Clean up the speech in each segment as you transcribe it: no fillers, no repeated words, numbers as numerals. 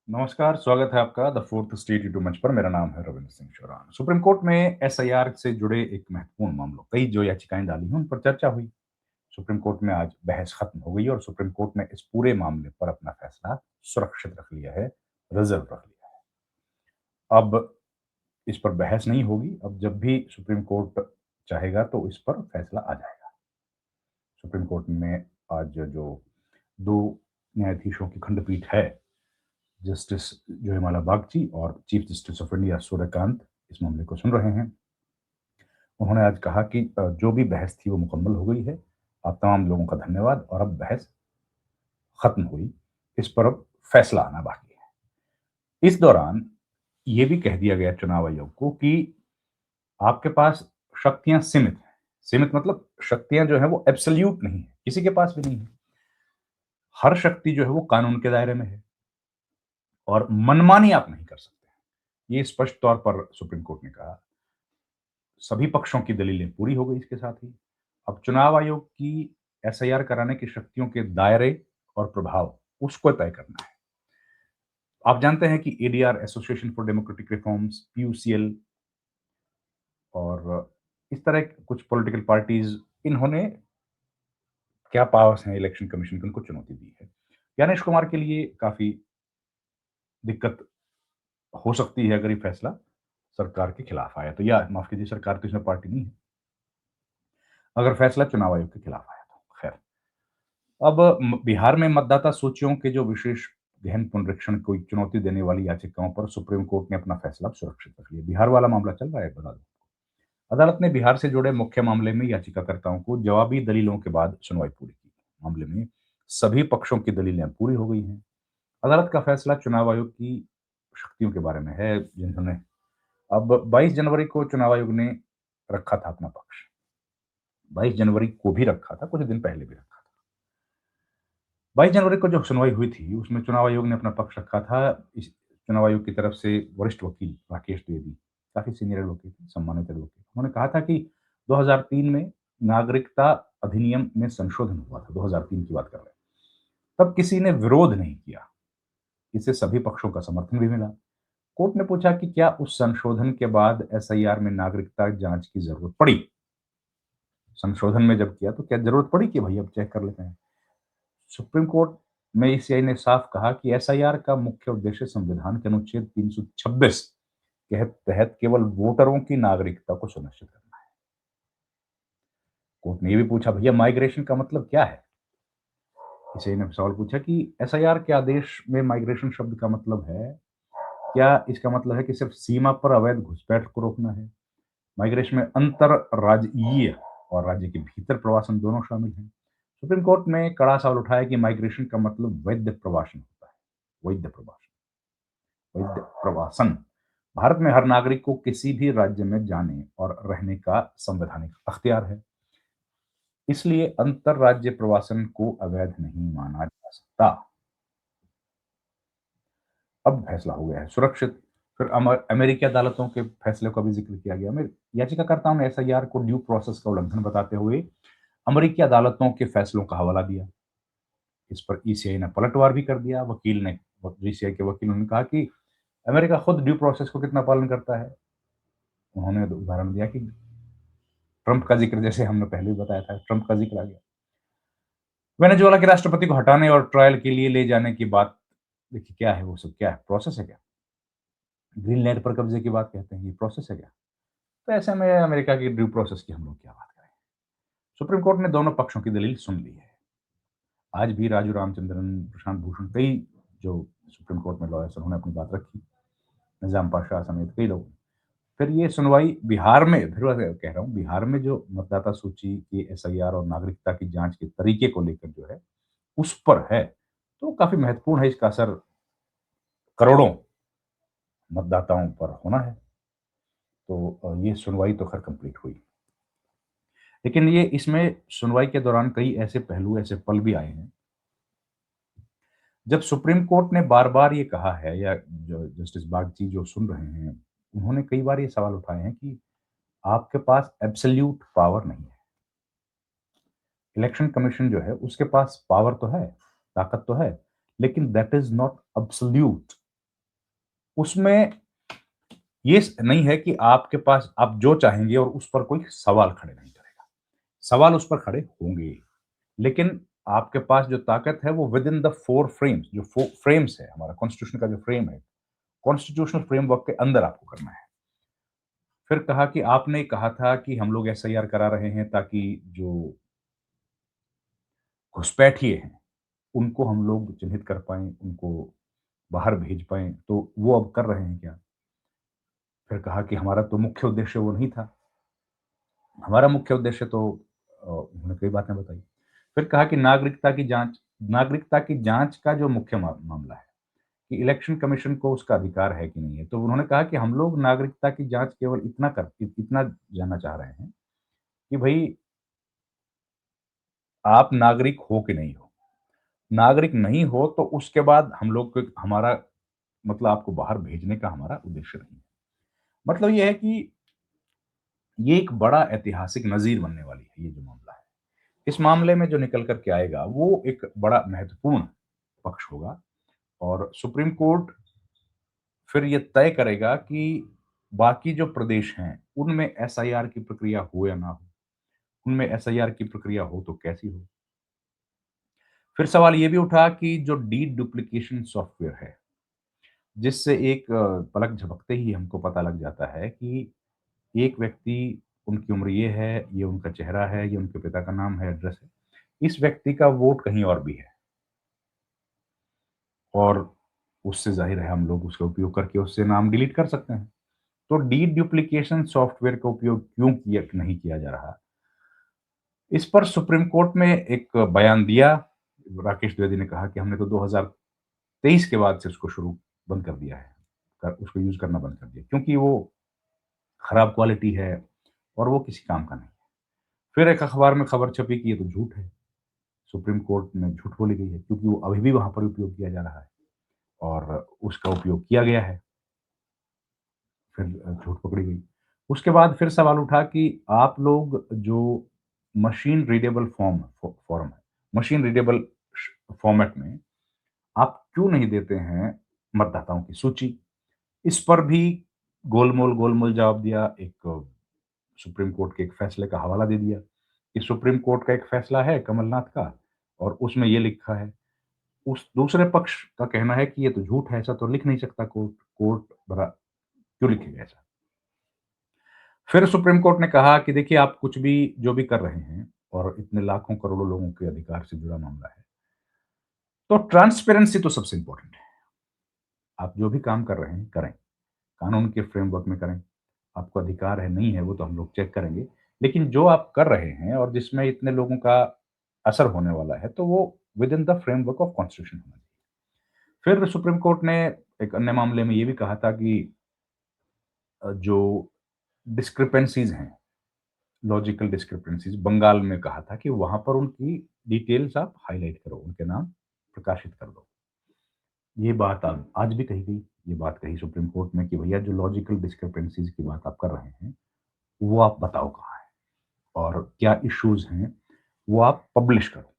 नमस्कार, स्वागत है आपका द फोर्थ स्टेट यूट्यूब मंच पर। मेरा नाम है रविंद्र सिंह शोरान। सुप्रीम कोर्ट में एसआईआर से जुड़े एक महत्वपूर्ण मामलों कई जो याचिकाएं डाली हैं उन पर चर्चा हुई। सुप्रीम कोर्ट में आज बहस खत्म हो गई और सुप्रीम कोर्ट ने इस पूरे मामले पर अपना फैसला सुरक्षित रख लिया है, रिजर्व रख लिया है। अब इस पर बहस नहीं होगी। अब जब भी सुप्रीम कोर्ट चाहेगा तो इस पर फैसला आ जाएगा। सुप्रीम कोर्ट में आज जो दो न्यायाधीशों की खंडपीठ है, जस्टिस जोयमाला बागची और chief justice of India Suryakant, इस मामले को सुन रहे हैं। उन्होंने आज कहा कि जो भी बहस थी वो मुकम्मल हो गई है। आप तमाम लोगों का धन्यवाद और अब बहस खत्म हुई। इस पर अब फैसला आना बाकी है। इस दौरान ये भी कह दिया गया चुनाव आयोग को कि आपके पास शक्तियां सीमित हैं। सीमित मतलब शक्तियां जो है वो एब्सोल्यूट नहीं है, किसी के पास भी नहीं है। हर शक्ति जो है वो कानून के दायरे में है और मनमानी आप नहीं कर सकते। ये स्पष्ट तौर पर सुप्रीम कोर्ट ने कहा। सभी पक्षों की दलीलें पूरी हो गई। इसके साथ ही अब चुनाव आयोग की एसआईआर कराने की शक्तियों के दायरे और प्रभाव उसको तय करना है। आप जानते हैं कि ADR, association for democratic reforms, PUCL और इस तरह के कुछ पॉलिटिकल पार्टीज, इन्होंने क्या पावर्स हैं इलेक्शन कमीशन को, उनको चुनौती दी है। ज्ञानेश कुमार के लिए काफी दिक्कत हो सकती है अगर ये फैसला सरकार के खिलाफ आया तो, या माफ कीजिए, सरकार तो इसमें पार्टी नहीं है। अगर फैसला चुनाव आयोग के खिलाफ आया तो खैर। अब बिहार में मतदाता सूचियों के जो विशेष गहन पुनरीक्षण को चुनौती देने वाली याचिकाओं पर सुप्रीम कोर्ट ने अपना फैसला सुरक्षित रख लिया। बिहार वाला मामला चल रहा है, बता दूं। अदालत ने बिहार से जुड़े मुख्य मामले में याचिकाकर्ताओं को जवाबी दलीलों के बाद सुनवाई पूरी की। मामले में सभी पक्षों की दलीलें पूरी हो गई हैं। अदालत का फैसला चुनाव आयोग की शक्तियों के बारे में है, जिन्होंने अब 22 जनवरी को चुनाव आयोग ने रखा था अपना पक्ष। 22 जनवरी को भी रखा था, कुछ दिन पहले भी रखा था। 22 जनवरी को जो सुनवाई हुई थी उसमें चुनाव आयोग ने अपना पक्ष रखा था। इस चुनाव आयोग की तरफ से वरिष्ठ वकील राकेश द्विवेदी, काफी सीनियर एडवोकेट थे, सम्मानित एडवोकेट, उन्होंने कहा था कि 2003 में नागरिकता अधिनियम में संशोधन हुआ था। 2003 की बात कर रहे हैं। तब किसी ने विरोध नहीं किया। इससे सभी पक्षों का समर्थन भी मिला। कोर्ट ने पूछा कि क्या उस संशोधन के बाद एसआईआर में नागरिकता जांच की जरूरत पड़ी। संशोधन में जब किया तो क्या जरूरत पड़ी कि भाई अब चेक कर लेते हैं। सुप्रीम कोर्ट में ईसीआई ने साफ कहा कि एसआईआर का मुख्य उद्देश्य संविधान के अनुच्छेद 326 के तहत केवल वोटरों की नागरिकता को सुनिश्चित करना है। कोर्ट ने यह भी पूछा, भैया माइग्रेशन का मतलब क्या है। ईसीआई ने सवाल पूछा कि एसआईआर के आदेश में माइग्रेशन शब्द का मतलब है, क्या इसका मतलब है कि सिर्फ सीमा पर अवैध घुसपैठ को रोकना है। माइग्रेशन में अंतर राज्यीय और राज्य के भीतर प्रवासन दोनों शामिल हैं। सुप्रीम कोर्ट ने कड़ा सवाल उठाया कि माइग्रेशन का मतलब वैध प्रवासन होता है। वैध प्रवासन, वैध प्रवासन। भारत में हर नागरिक को किसी भी राज्य में जाने और रहने का संवैधानिक अख्तियार है। इसलिए अंतर राज्य प्रवासन को अवैध नहीं माना जा सकता। अब फैसला हो गया है सुरक्षित। फिर अमेरिकी अदालतों के फैसले का भी जिक्र किया गया। याचिकाकर्ताओं ने एसआईआर को ड्यू प्रोसेस का उल्लंघन बताते हुए अमेरिकी अदालतों के फैसलों का हवाला दिया। इस पर ईसीआई ने पलटवार भी कर दिया। वकील ने, ईसीआई के वकील ने कहा कि अमेरिका खुद ड्यू प्रोसेस को कितना पालन करता है। उन्होंने उदाहरण दिया कि ट्रंप का जिक्र, जैसे हमने पहले भी बताया था, ट्रंप का जिक्र आ गया। वेनेजुएला के राष्ट्रपति को हटाने और ट्रायल के लिए ले जाने की बात, देखिए क्या है वो सब, क्या है, प्रोसेस है क्या। ग्रीनलैंड पर कब्जे की बात कहते हैं, ये प्रोसेस है क्या। तो ऐसे में अमेरिका की ड्यू प्रोसेस की हम लोग क्या बात करें। सुप्रीम कोर्ट ने दोनों पक्षों की दलील सुन ली है। आज भी राजू रामचंद्रन, प्रशांत भूषण, कई जो सुप्रीम कोर्ट में लॉयर्स, उन्होंने अपनी बात रखी। निजाम पाशा समेत कई लोग। फिर ये सुनवाई बिहार में, फिर मैं कह रहा हूँ, बिहार में जो मतदाता सूची की एसआईआर और नागरिकता की जांच के तरीके को लेकर जो है उस पर है, तो काफी महत्वपूर्ण है। इसका असर करोड़ों मतदाताओं पर होना है। तो ये सुनवाई तो खैर कंप्लीट हुई। लेकिन ये इसमें सुनवाई के दौरान कई ऐसे पहलू, ऐसे पल भी आए हैं जब सुप्रीम कोर्ट ने बार बार ये कहा है, या जो जस्टिस बागची जो सुन रहे हैं, उन्होंने कई बार ये सवाल उठाए हैं कि आपके पास एब्सोल्यूट पावर नहीं है। इलेक्शन कमीशन जो है उसके पास पावर तो है, ताकत तो है, लेकिन दैट इज नॉट एब्सोल्यूट। उसमें ये नहीं है कि आपके पास आप जो चाहेंगे और उस पर कोई सवाल खड़े नहीं करेगा। सवाल उस पर खड़े होंगे, लेकिन आपके पास जो ताकत है वो विद इन द 4 फ्रेम्स, जो फ्रेम्स है हमारा कॉन्स्टिट्यूशन का जो फ्रेम है, कॉन्स्टिट्यूशनल फ्रेमवर्क के अंदर आपको करना है। फिर कहा कि आपने कहा था कि हम लोग एसआईआर करा रहे हैं ताकि जो घुसपैठिए हैं, उनको हम लोग चिन्हित कर पाएँ, उनको बाहर भेज पाएँ, तो वो अब कर रहे हैं क्या? फिर कहा कि हमारा तो मुख्य उद्देश्य वो नहीं था। हमारा मुख्य उद्देश्य तो उन्होंने कई बातें बताई। फिर कहा कि नागरिकता की जाँच का जो मुख्य मामला है, कि इलेक्शन कमीशन को उसका अधिकार है कि नहीं है। तो उन्होंने कहा कि हम लोग नागरिकता की जाँच केवल इतना जानना चाह रहे हैं कि भई आप नागरिक हो कि नहीं हो? नागरिक नहीं हो तो उसके बाद हम लोग को हमारा मतलब आपको बाहर भेजने का हमारा उद्देश्य नहीं है। मतलब ये है कि ये एक बड़ा ऐतिहासिक नज़ीर बनने वाली है ये जो मामला है। इस मामले में जो निकल कर के आएगा वो एक बड़ा महत्वपूर्ण पक्ष होगा और सुप्रीम कोर्ट फिर ये तय करेगा कि बाकी जो प्रदेश हैं, उनमें एसआईआर की प्रक्रिया हो या ना हो। उनमें एसआईआर की प्रक्रिया हो तो कैसी हो? फिर सवाल ये भी उठा कि जो डीडुप्लिकेशन सॉफ्टवेयर है, जिससे एक पलक झपकते ही हमको पता लग जाता है कि एक व्यक्ति, उनकी उम्र ये है, ये उनका चेहरा है, ये उनके पिता का नाम है, एड्रेस है। इस व्यक्ति का वोट कहीं और भी है और उससे ज़ाहिर है हम लोग उसका उपयोग करके उससे नाम डिलीट कर सकते हैं। तो डीडुप्लिकेशन सॉफ्टवेयर का उपयोग क्यों किया नहीं किया जा रहा? इस पर सुप्रीम कोर्ट में एक बयान दिया। राकेश द्विवेदी ने कहा कि हमने तो 2023 के बाद से उसको बंद कर दिया है, उसको यूज़ करना बंद कर दिया क्योंकि वो खराब क्वालिटी है और वो किसी काम का नहीं है। फिर एक अखबार में खबर छपी कि ये तो झूठ है। सुप्रीम कोर्ट में झूठ बोली गई है क्योंकि वो अभी भी वहाँ पर उपयोग किया जा रहा है और उसका उपयोग किया गया है। फिर झूठ पकड़ी गई। उसके बाद फिर सवाल उठा कि आप लोग जो मशीन रीडेबल फॉर्म है, मशीन रीडेबल फॉर्मेट में आप क्यों नहीं देते हैं मतदाताओं की सूची? इस पर भी गोलमोल जवाब दिया। एक सुप्रीम कोर्ट के एक फैसले का हवाला दे दिया कि सुप्रीम कोर्ट का एक फैसला है कमलनाथ का और उसमें ये लिखा है। उस दूसरे पक्ष का कहना है कि ये तो झूठ है, ऐसा तो लिख नहीं सकता कोर्ट। कोर्ट भला क्यों लिखेगा ऐसा? फिर सुप्रीम कोर्ट ने कहा कि देखिए आप कुछ भी जो भी कर रहे हैं और इतने लाखों करोड़ों लोगों के अधिकार से जुड़ा मामला है, तो ट्रांसपेरेंसी तो सबसे इंपॉर्टेंट है। आप जो भी काम कर रहे हैं, करें। कानून के फ्रेमवर्क में करें। आपको अधिकार है, नहीं है, वो तो हम लोग चेक करेंगे। लेकिन जो आप कर रहे हैं और जिसमें इतने लोगों का असर होने वाला है, तो वो with in the framework of constitution होना चाहिए। फिर सुप्रीम कोर्ट ने एक अन्य मामले में ये भी कहा था कि जो डिस्क्रिपेंसीज़ हैं, लॉजिकल डिस्क्रिपेंसीज़ बंगाल में कहा था कि वहाँ पर उनकी डिटेल्स आप हाइलाइट करो, उनके नाम प्रकाशित कर दो। ये बात अब आज भी कही गई, ये बात कही सुप्रीम कोर्ट में कि भैया जो लॉजिकल डिस्क्रिपेंसीज़ की बात आप कर रहे हैं, वो आप बताओ कहाँ है और क्या इश्यूज़ हैं, वो आप पब्लिश करो।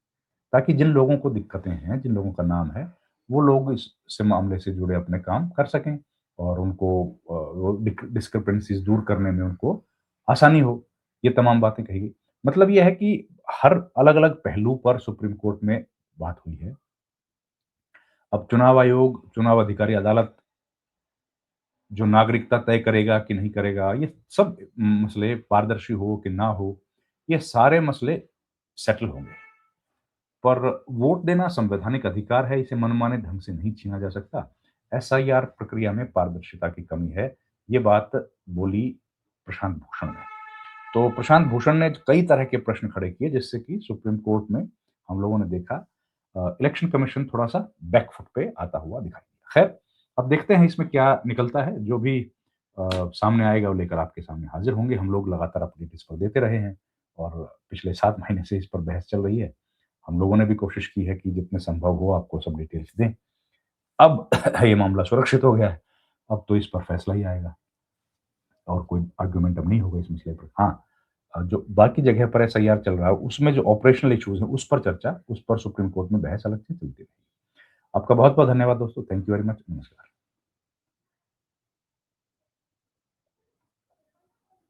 ताकि जिन लोगों को दिक्कतें हैं, जिन लोगों का नाम है, वो लोग इस से मामले से जुड़े अपने काम कर सकें और उनको वो डिस्क्रिपेंसीज़ दूर करने में उनको आसानी हो। ये तमाम बातें कही गई। मतलब ये है कि हर अलग-अलग पहलू पर सुप्रीम कोर्ट में बात हुई है। अब चुनाव आयोग, चुनाव अधिकारी अदालत जो नागरिकता तय करेगा कि नहीं करेगा, ये सब मसले पारदर्शी हो कि ना हो, ये सारे मसले सेटल होंगे। पर वोट देना संवैधानिक अधिकार है, इसे मनमाने ढंग से नहीं छीना जा सकता। एसआईआर प्रक्रिया में पारदर्शिता की कमी है, ये बात बोली प्रशांत भूषण ने। तो प्रशांत भूषण ने कई तरह के प्रश्न खड़े किए जिससे कि सुप्रीम कोर्ट में हम लोगों ने देखा इलेक्शन कमीशन थोड़ा-सा बैक फुट पे आता हुआ दिखाई दिया। खैर, अब देखते हैं इसमें क्या निकलता है, जो भी सामने आएगा वो लेकर आपके सामने हाज़िर होंगे। हम लोग लगातार अपडेट इस पर देते रहे हैं और पिछले 7 महीने से इस पर बहस चल रही है। हम लोगों ने भी कोशिश की है कि जितने संभव हो आपको सब डिटेल्स दें। अब ये मामला सुरक्षित हो गया है, अब तो इस पर फैसला ही आएगा और कोई आर्गुमेंट अब नहीं होगा इस मसले पर। हाँ, जो बाकी जगह पर एसआईआर चल रहा है, उसमें जो ऑपरेशनल इश्यूज़ हैं, उस पर चर्चा, उस पर सुप्रीम कोर्ट में बहस अलग से चलती रहेगी। आपका बहुत-बहुत धन्यवाद दोस्तों। Thank you very much. नमस्कार।